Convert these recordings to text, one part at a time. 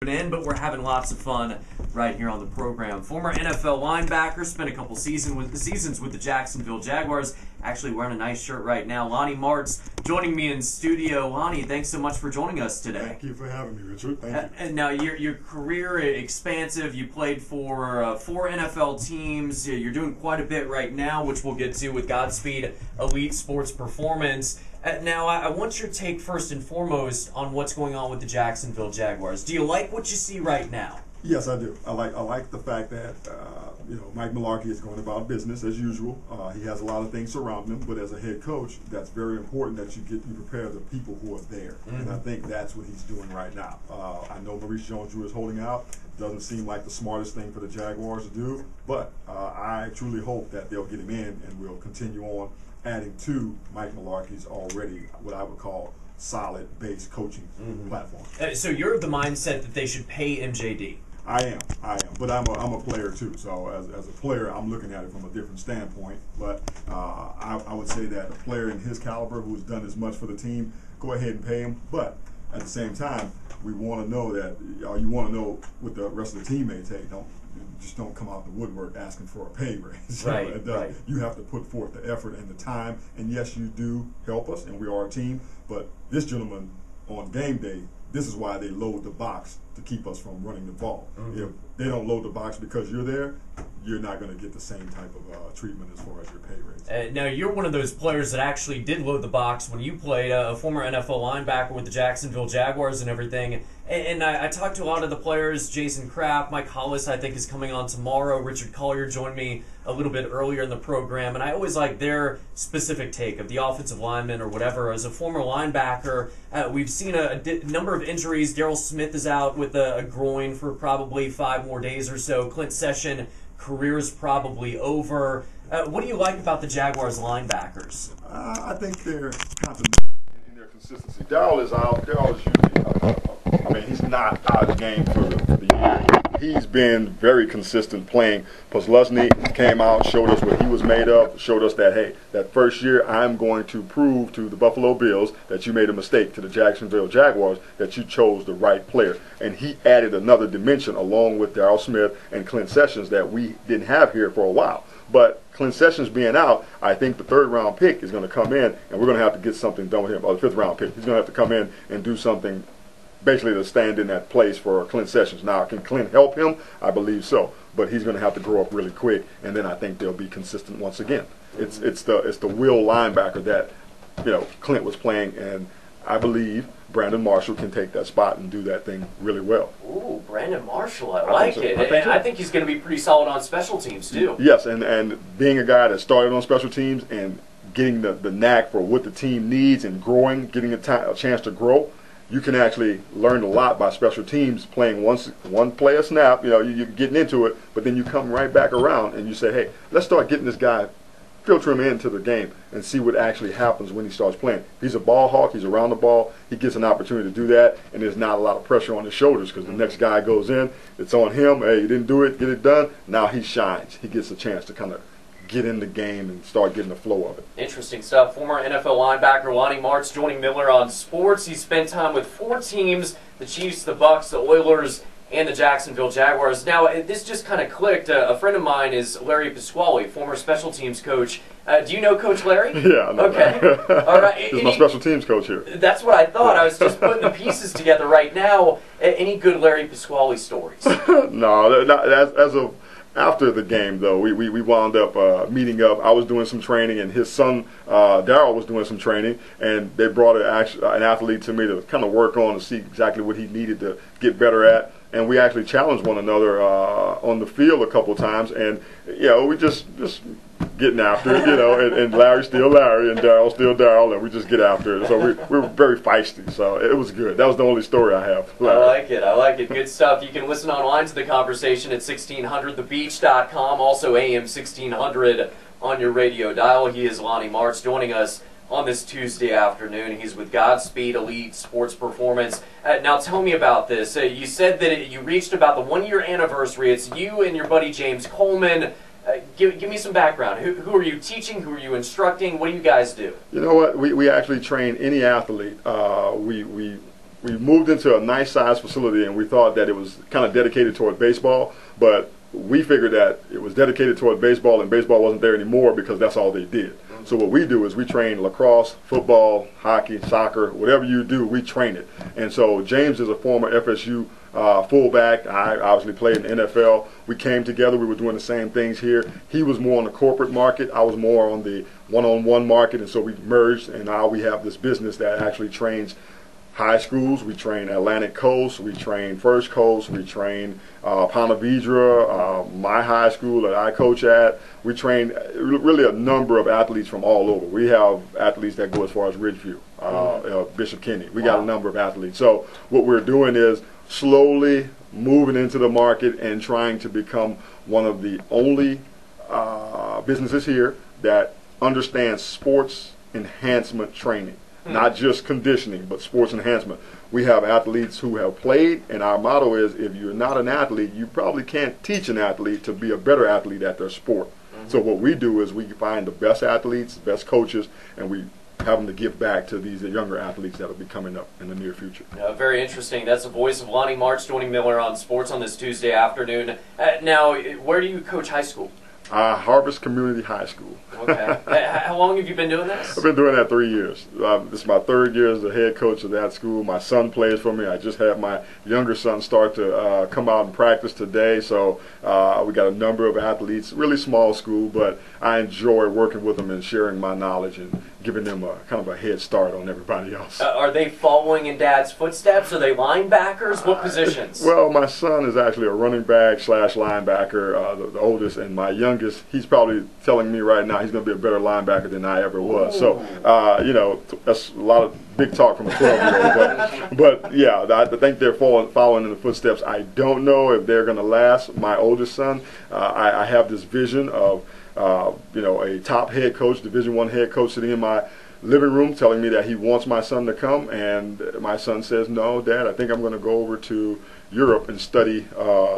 In, but we're having lots of fun right here on the program. Former NFL linebacker, spent a couple seasons with the Jacksonville Jaguars. Actually wearing a nice shirt right now. Lonnie Marts joining me in studio. Lonnie, thanks so much for joining us today. Thank you for having me, Richard. Thank you. And now your career expansive. You played for 4 NFL teams. You're doing quite a bit right now, which we'll get to with Godspeed Elite Sports Performance. Now, I want your take first and foremost on what's going on with the Jacksonville Jaguars. Do you like what you see right now? Yes, I do. I like the fact that Mike Mularkey is going about business as usual. He has a lot of things surrounding him, but as a head coach, that's very important that you prepare the people who are there, and I think that's what he's doing right now. I know Maurice Jones Drew is holding out. Doesn't seem like the smartest thing for the Jaguars to do, but I truly hope that they'll get him in and we'll continue on adding to Mike Mularkey's already what I would call solid base coaching platform. So you're of the mindset that they should pay MJD? I am, but I'm a player too. So as a player, I'm looking at it from a different standpoint. But I would say that a player in his caliber who's done as much for the team, go ahead and pay him. But at the same time, we want to know that you want to know what the rest of the teammates say. Don't come out the woodwork asking for a pay raise. Right. You have to put forth the effort and the time. And yes, you do help us, and we are a team. But this gentleman on game day, this is why they load the box to keep us from running the ball. If they don't load the box because you're there, you're not going to get the same type of treatment as far as your pay raise. Now, you're one of those players that actually did load the box when you played, a former NFL linebacker with the Jacksonville Jaguars and everything. And I talked to a lot of the players. Jason Kraft, Mike Hollis, I think, is coming on tomorrow. Richard Collier joined me a little bit earlier in the program. And I always like their specific take of the offensive lineman or whatever. As a former linebacker, we've seen a number of injuries. Darryl Smith is out with a groin for probably 5 more days or so. Clint Session, career is probably over. What do you like about the Jaguars linebackers? I think they're confident in their consistency. Darryl is out. Darryl is usually, he's not out of the game for the year. He's been very consistent playing. Posluszny came out, showed us what he was made of, showed us that, hey, that first year I'm going to prove to the Buffalo Bills that you made a mistake, to the Jacksonville Jaguars, that you chose the right player. And he added another dimension along with Darryl Smith and Clint Sessions that we didn't have here for a while. But Clint Sessions being out, I think the 3rd-round pick is going to come in, and we're going to have to get something done with him. Or the 5th-round pick. He's going to have to come in and do something basically to stand in that place for Clint Sessions. Now, can Clint help him? I believe so. But he's going to have to grow up really quick, and then I think they'll be consistent once again. It's the will linebacker that Clint was playing, and I believe Brandon Marshall can take that spot and do that thing really well. Ooh, Brandon Marshall, I like it. I think he's going to be pretty solid on special teams too. Yes, and being a guy that started on special teams and getting the knack for what the team needs and growing, getting a chance to grow, you can actually learn a lot by special teams playing one play a snap. You're getting into it, but then you come right back around and you say, hey, let's start getting this guy, filter him into the game and see what actually happens when he starts playing. He's a ball hawk. He's around the ball. He gets an opportunity to do that, and there's not a lot of pressure on his shoulders because the next guy goes in. It's on him. Hey, you didn't do it. Get it done. Now he shines. He gets a chance to kind of get in the game and start getting the flow of it. Interesting stuff. Former NFL linebacker Lonnie Marts joining Miller on Sports. He spent time with 4 teams: the Chiefs, the Bucks, the Oilers, and the Jacksonville Jaguars. Now, this just kind of clicked. A friend of mine is Larry Pasquale, former special teams coach. Do you know Coach Larry? Yeah, I know. Okay. All right. He's my special teams coach here. That's what I thought. I was just putting the pieces together right now. Any good Larry Pasquale stories? No, as of after the game, though, we wound up meeting up. I was doing some training, and his son, Darryl, was doing some training, and they brought an athlete to me to kind of work on to see exactly what he needed to get better at. And we actually challenged one another on the field a couple times, and we just getting after it, and Larry's still Larry, and Darryl's still Darryl, and we just get after it. So we were very feisty, so it was good. That was the only story I have. Larry. I like it. Good stuff. You can listen online to the conversation at 1600thebeach.com, also AM 1600 on your radio dial. He is Lonnie Marts joining us on this Tuesday afternoon. He's with Godspeed Elite Sports Performance. Now tell me about this. You said that you reached about the 1-year anniversary. It's you and your buddy James Coleman. Give me some background. Who are you teaching? Who are you instructing? What do you guys do? You know what? We actually train any athlete. We we moved into a nice size facility, and we thought that it was kind of dedicated toward baseball, but we figured that it was dedicated toward baseball, and baseball wasn't there anymore because that's all they did. So what we do is we train lacrosse, football, hockey, soccer, whatever you do, we train it. And so James is a former FSU fullback. I obviously played in the NFL. We came together. We were doing the same things here. He was more on the corporate market. I was more on the one-on-one market, and so we merged, and now we have this business that actually trains high schools. We train Atlantic Coast, we train First Coast, we train Ponte Vedra, my high school that I coach at. We train really a number of athletes from all over. We have athletes that go as far as Ridgeview, Bishop Kenny. We got a number of athletes. So what we're doing is slowly moving into the market and trying to become one of the only businesses here that understands sports enhancement training. Not just conditioning, but sports enhancement. We have athletes who have played, and our motto is, if you're not an athlete, you probably can't teach an athlete to be a better athlete at their sport. So what we do is we find the best athletes, the best coaches, and we have them to give back to these younger athletes that will be coming up in the near future. Very interesting. That's the voice of Lonnie Marts joining Miller on Sports on this Tuesday afternoon. Now, where do you coach high school? Harvest Community High School. Okay. How long have you been doing this? I've been doing that 3 years. This is my third year as the head coach of that school. My son plays for me. I just had my younger son start to come out and practice today. So we got a number of athletes. Really small school, but I enjoy working with them and sharing my knowledge and giving them a kind of a head start on everybody else. Are they following in Dad's footsteps? Are they linebackers? What positions? Well, my son is actually a running back / linebacker, the oldest, and my youngest, he's probably telling me right now he's going to be a better linebacker than I ever was. Ooh. So, you know, that's a lot of big talk from a 12-year-old. but yeah, I think they're following in the footsteps. I don't know if they're going to last. My oldest son, I have this vision of you know, a top head coach, Division I head coach, sitting in my living room telling me that he wants my son to come, and my son says, no, Dad, I think I'm going to go over to Europe and study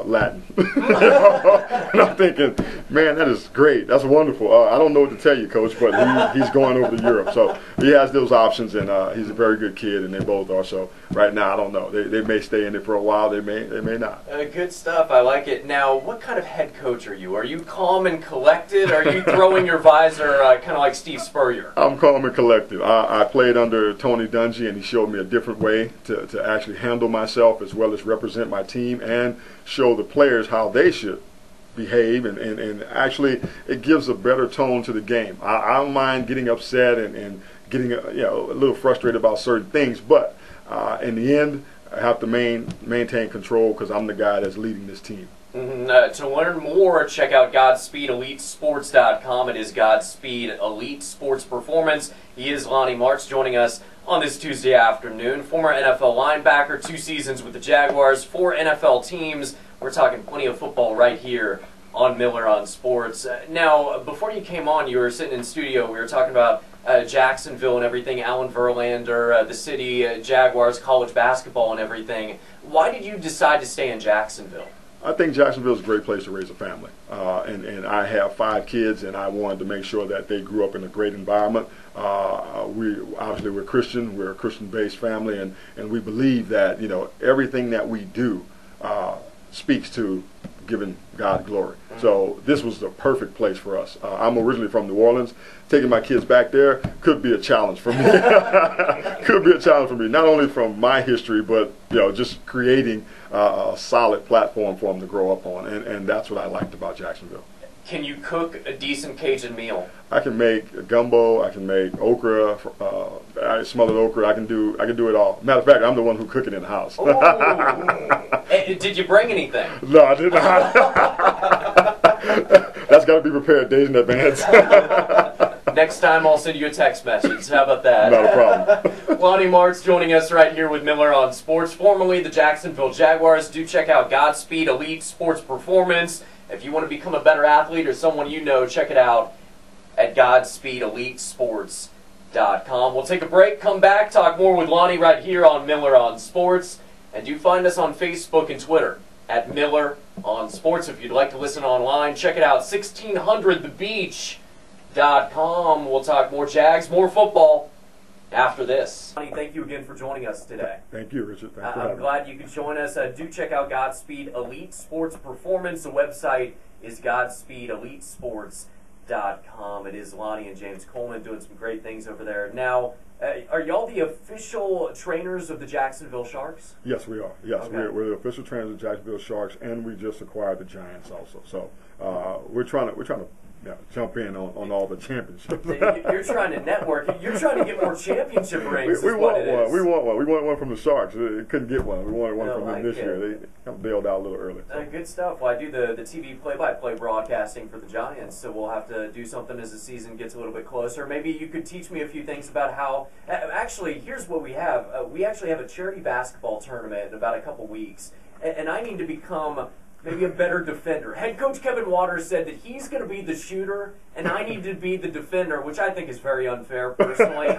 Latin. And I'm thinking, man, that is great. That's wonderful. I don't know what to tell you, Coach, but he's going over to Europe. So he has those options, and he's a very good kid, and they both are. So right now, I don't know. They may stay in it for a while. They may not. Good stuff. I like it. Now, what kind of head coach are you? Are you calm and collected? Or are you throwing your visor kind of like Steve Spurrier? I'm calm and collected. I played under Tony Dungy, and he showed me a different way to actually handle myself as well as represent my team and show the players how they should behave, and actually it gives a better tone to the game. I don't mind getting upset and getting you know, a little frustrated about certain things, but in the end I have to maintain control because I'm the guy that's leading this team. To learn more, check out GodspeedEliteSports.com. It is Godspeed Elite Sports Performance. He is Lonnie Marts joining us on this Tuesday afternoon. Former NFL linebacker, 2 seasons with the Jaguars, 4 NFL teams. We're talking plenty of football right here on Miller on Sports. Now, before you came on, you were sitting in studio. We were talking about Jacksonville and everything, Alan Verlander, the city, Jaguars, college basketball and everything. Why did you decide to stay in Jacksonville? I think Jacksonville is a great place to raise a family, and I have 5 kids, and I wanted to make sure that they grew up in a great environment. We're Christian, we're a Christian-based family, and we believe that, you know, everything that we do speaks to giving God glory. So this was the perfect place for us. I'm originally from New Orleans. Taking my kids back there could be a challenge for me. Could be a challenge for me, not only from my history, but, you know, just creating a solid platform for them to grow up on, and that's what I liked about Jacksonville. Can you cook a decent Cajun meal? I can make a gumbo. I can make okra, smothered okra. I can do it all. Matter of fact, I'm the one who cook it in the house. Hey, did you bring anything? No, I did not. That's got to be prepared days in advance. Next time I'll send you a text message. How about that? Not a problem. Lonnie Marts joining us right here with Miller on Sports, formerly the Jacksonville Jaguars. Do check out Godspeed Elite Sports Performance. If you want to become a better athlete or someone you know, check it out at GodspeedEliteSports.com. We'll take a break, come back, talk more with Lonnie right here on Miller on Sports. And do find us on Facebook and Twitter at Miller on Sports. If you'd like to listen online, check it out, 1600thebeach.com. We'll talk more Jags, more football after this. Lonnie, thank you again for joining us today. Thank you, Richard. Thanks for I'm glad you could join us. Do check out Godspeed Elite Sports Performance. The website is GodspeedEliteSports.com. It is Lonnie and James Coleman doing some great things over there. Now, are y'all the official trainers of the Jacksonville Sharks? Yes, we are. Yes, okay. we're the official trainers of the Jacksonville Sharks, and we just acquired the Giants also. So we're trying to jump in on all the championships. You're trying to network. You're trying to get more championship rings. We want one. We want one. We wanted one from the Sharks. They couldn't get one. We wanted one from them this year. They bailed out a little early. So. Good stuff. Well, I do the TV play-by-play broadcasting for the Giants, so we'll have to do something as the season gets a little bit closer. Maybe you could teach me a few things about how. Actually, here's what we have. We actually have a charity basketball tournament in about a couple weeks, and I need to become maybe a better defender. Head coach Kevin Waters said that he's going to be the shooter, and I need to be the defender, which I think is very unfair, personally.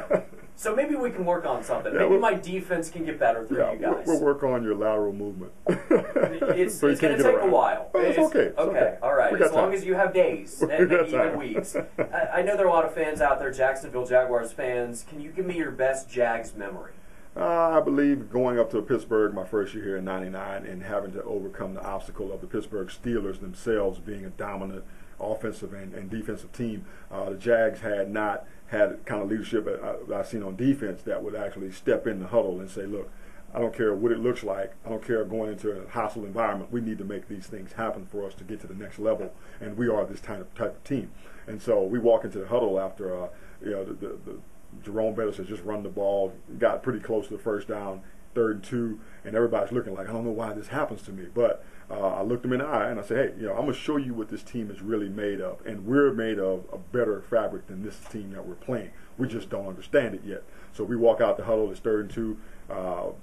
So maybe we can work on something. Maybe my defense can get better through you guys. We'll work on your lateral movement. It's going to take a while. Oh, it's okay. Okay, all right. As long as you have days and maybe even weeks. I know there are a lot of fans out there, Jacksonville Jaguars fans. Can you give me your best Jags memory? I believe going up to Pittsburgh my first year here in '99 and having to overcome the obstacle of the Pittsburgh Steelers themselves being a dominant offensive and defensive team. The Jags had not had kind of leadership I've seen on defense that would actually step in the huddle and say, look, I don't care what it looks like. I don't care going into a hostile environment. We need to make these things happen for us to get to the next level, and we are this type of team. And so we walk into the huddle after the Jerome Bettis has just run the ball, got pretty close to the first down, 3rd and 2, and everybody's looking like, I don't know why this happens to me. But I looked them in the eye and I said, hey, I'm going to show you what this team is really made of. And we're made of a better fabric than this team that we're playing. We just don't understand it yet. So we walk out the huddle, it's 3rd and 2,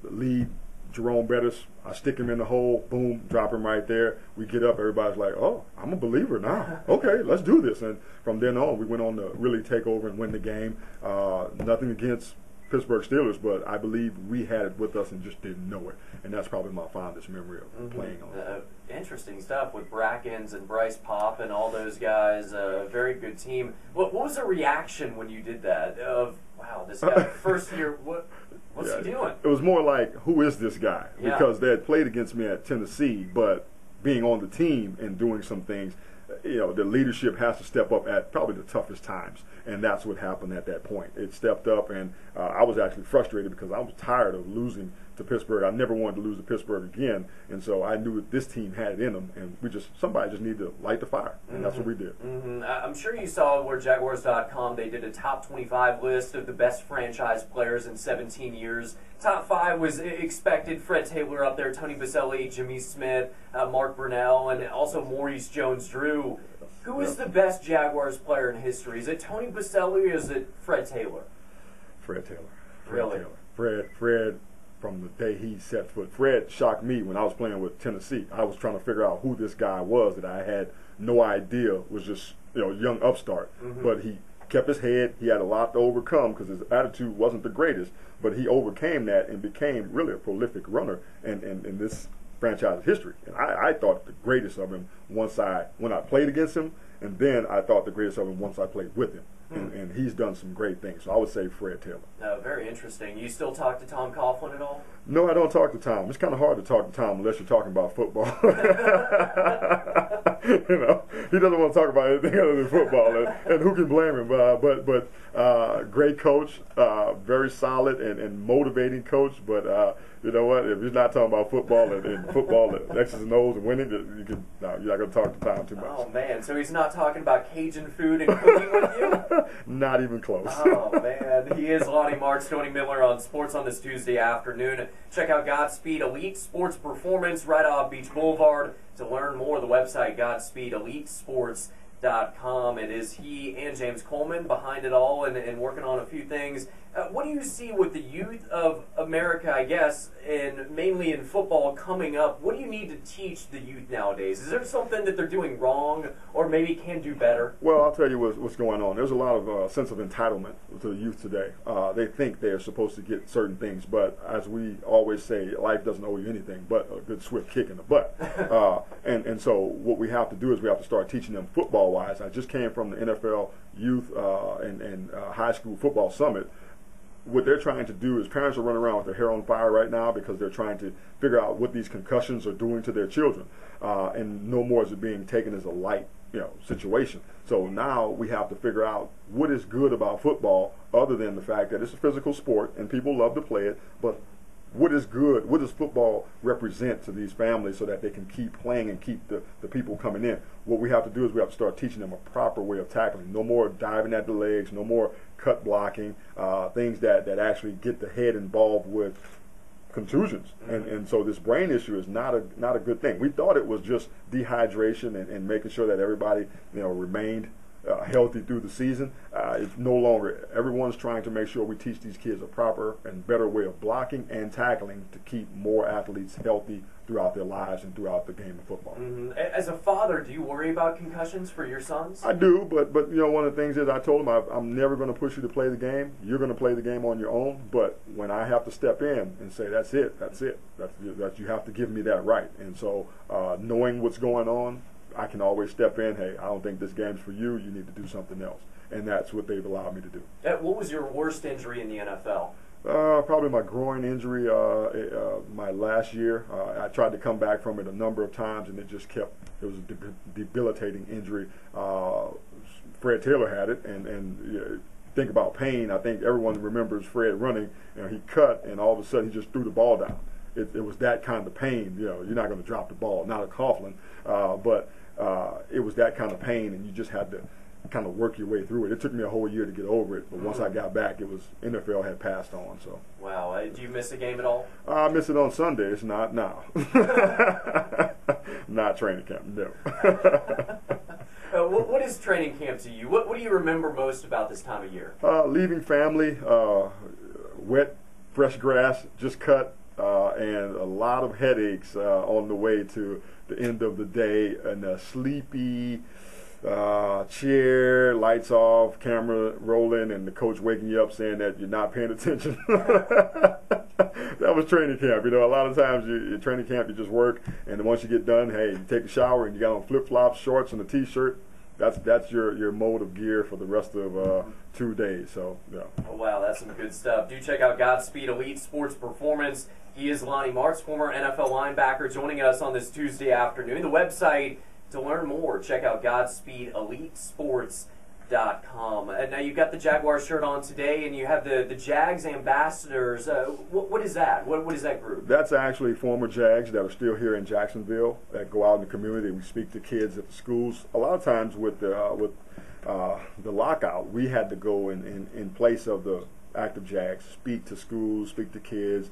lead Jerome Bettis, I stick him in the hole, boom, drop him right there. We get up, everybody's like, oh, I'm a believer now. Okay, let's do this. And from then on, we went on to really take over and win the game. Nothing against Pittsburgh Steelers, but I believe we had it with us and just didn't know it. And that's probably my fondest memory of playing on it. Interesting stuff with Brackens and Bryce Pop and all those guys. A very good team. What was the reaction when you did that? Of, wow, this guy, first year, what's he doing? It was more like, who is this guy? Because they had played against me at Tennessee, but being on the team and doing some things, the leadership has to step up at probably the toughest times, and that's what happened at that point. It stepped up, and I was actually frustrated because I was tired of losing to Pittsburgh. I never wanted to lose to Pittsburgh again, and so I knew that this team had it in them, and somebody just needed to light the fire, and that's what we did. I'm sure you saw where Jaguars.com, they did a top 25 list of the best franchise players in 17 years. Top 5 was expected. Fred Taylor up there, Tony Baselli, Jimmy Smith, Mark Brunell, and also Maurice Jones Drew. Who is the best Jaguars player in history? Is it Tony Baselli or is it Fred Taylor? Fred Taylor. Really? Fred, from the day he set foot. Fred shocked me when I was playing with Tennessee. I was trying to figure out who this guy was that I had no idea was just a young upstart. But he kept his head. He had a lot to overcome because his attitude wasn't the greatest. But he overcame that and became really a prolific runner in this franchise history. And I thought the greatest of him when I played against him, and then I thought the greatest of him once I played with him. And he's done some great things. So I would say Fred Taylor. Very interesting. You still talk to Tom Coughlin at all? No, I don't talk to Tom. It's kind of hard to talk to Tom unless you're talking about football. He doesn't want to talk about anything other than football, and who can blame him? But great coach, very solid and motivating coach. But you know what? If he's not talking about football and football, X's and O's and winning, you're not going to talk to Tom too much. Oh man, so he's not talking about Cajun food and cooking with you? Not even close. Oh man, he is Lonnie Marts, Tony Miller on Sports on this Tuesday afternoon. Check out Godspeed Elite Sports Performance right off Beach Boulevard. To learn more, the website GodspeedEliteSports.com. It is he and James Coleman behind it all and working on a few things. What do you see with the youth of America, I guess, and mainly in football coming up? What do you need to teach the youth nowadays? Is there something that they're doing wrong or maybe can do better? Well, I'll tell you what's going on. There's a lot of sense of entitlement to the youth today. They think they're supposed to get certain things, but as we always say, life doesn't owe you anything but a good swift kick in the butt. And so what we have to do is we have to start teaching them football-wise. I just came from the NFL Youth and High School Football Summit. what they're trying to do is parents are running around with their hair on fire right now because they're trying to figure out what these concussions are doing to their children, and no more is it being taken as a light situation. So now we have to figure out what is good about football other than the fact that it's a physical sport and people love to play it, but what is good, what does football represent to these families so that they can keep playing and keep the people coming in? What we have to do is we have to start teaching them a proper way of tackling. No more diving at the legs, no more cut blocking, things that actually get the head involved with contusions. And so this brain issue is not a good thing. We thought it was just dehydration and making sure that everybody remained healthy through the season. It's no longer. Everyone's trying to make sure we teach these kids a proper and better way of blocking and tackling to keep more athletes healthy throughout their lives and throughout the game of football. As a father, do you worry about concussions for your sons? I do, but one of the things is I told them I'm never going to push you to play the game. You're going to play the game on your own. But when I have to step in and say that's it, you have to give me that right. And so knowing what's going on, I can always step in. Hey, I don't think this game's for you. You need to do something else. And that's what they've allowed me to do. What was your worst injury in the NFL? Probably my groin injury my last year. I tried to come back from it a number of times, and it was a debilitating injury. Fred Taylor had it, and think about pain. I think everyone remembers Fred running. He cut, and all of a sudden he just threw the ball down. It was that kind of pain. You're not going to drop the ball, not a Coughlin, but it was that kind of pain, and you just had to kind of work your way through it. It took me a whole year to get over it, but once I got back, NFL had passed on. So. Wow. Do you miss a game at all? I miss it on Sundays, not now. Not training camp, no. What is training camp to you? What do you remember most about this time of year? Leaving family, wet, fresh grass, just cut, and a lot of headaches on the way to the end of the day, and a sleepy chair, lights off, camera rolling, and the coach waking you up saying that you're not paying attention. That was training camp. A lot of times you training camp, you just work, and then once you get done, hey, you take a shower and you got on flip-flops, shorts, and a t-shirt. That's your mode of gear for the rest of 2 days. So yeah. Oh, wow, that's some good stuff. Do check out Godspeed Elite Sports Performance. He is Lonnie Marts, former NFL linebacker, joining us on this Tuesday afternoon. The website to learn more, check out GodspeedEliteSports.com. Now you've got the Jaguar shirt on today, and you have the Jags ambassadors. What is that? What is that group? That's actually former Jags that are still here in Jacksonville that go out in the community. We speak to kids at the schools. A lot of times with the lockout, we had to go in place of the active Jags, speak to schools, speak to kids,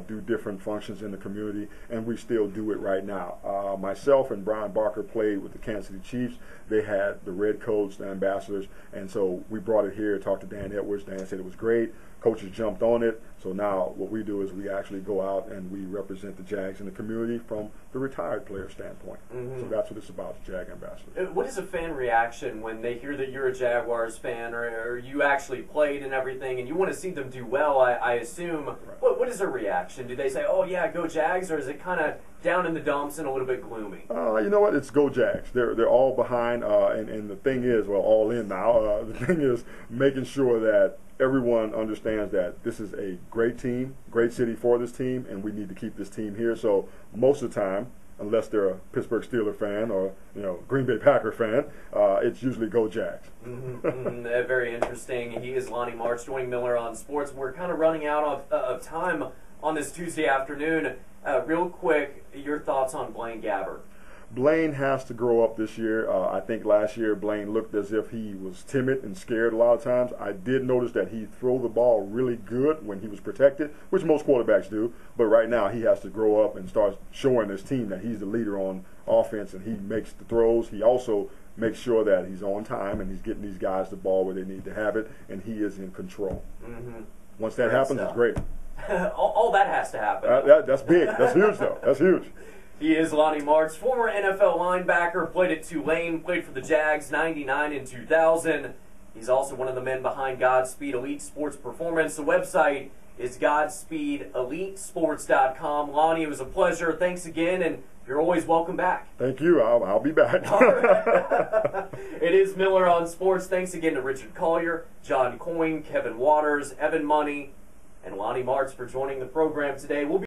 do different functions in the community, and we still do it right now. Myself and Brian Barker played with the Kansas City Chiefs. They had the red coats, the ambassadors, and so we brought it here, talked to Dan Edwards. Dan said it was great. Coaches jumped on it. So now what we do is we actually go out and we represent the Jags in the community from the retired player standpoint. So that's what it's about, the Jag ambassador. What is a fan reaction when they hear that you're a Jaguars fan or you actually played and everything and you want to see them do well, I assume? Right. What is their reaction? Do they say, oh, yeah, go Jags, or is it kind of down in the dumps and a little bit gloomy? You know what? It's go Jags. They're all behind, and the thing is, well, all in now. The thing is making sure that everyone understands that this is a great team, great city for this team, and we need to keep this team here. So most of the time, unless they're a Pittsburgh Steelers fan or Green Bay Packer fan, it's usually go Jags. Very interesting. He is Lonnie Marts, joining Miller on Sports. We're kind of running out of time on this Tuesday afternoon. Real quick, your thoughts on Blaine Gabbert? Blaine has to grow up this year. I think last year Blaine looked as if he was timid and scared a lot of times. I did notice that he threw the ball really good when he was protected, which most quarterbacks do. But right now he has to grow up and start showing his team that he's the leader on offense, and he makes the throws. He also makes sure that he's on time and he's getting these guys the ball where they need to have it, and he is in control. Once that happens, it's great. all that has to happen. That's big. That's huge, though. That's huge. He is Lonnie Marts, former NFL linebacker, played at Tulane, played for the Jags 99 and 2000. He's also one of the men behind Godspeed Elite Sports Performance. The website is GodspeedEliteSports.com. Lonnie, it was a pleasure. Thanks again, and you're always welcome back. Thank you. I'll be back. It is Miller on Sports. Thanks again to Richard Collier, John Coyne, Kevin Waters, Evan Money, and Lonnie Marts for joining the program today. We'll be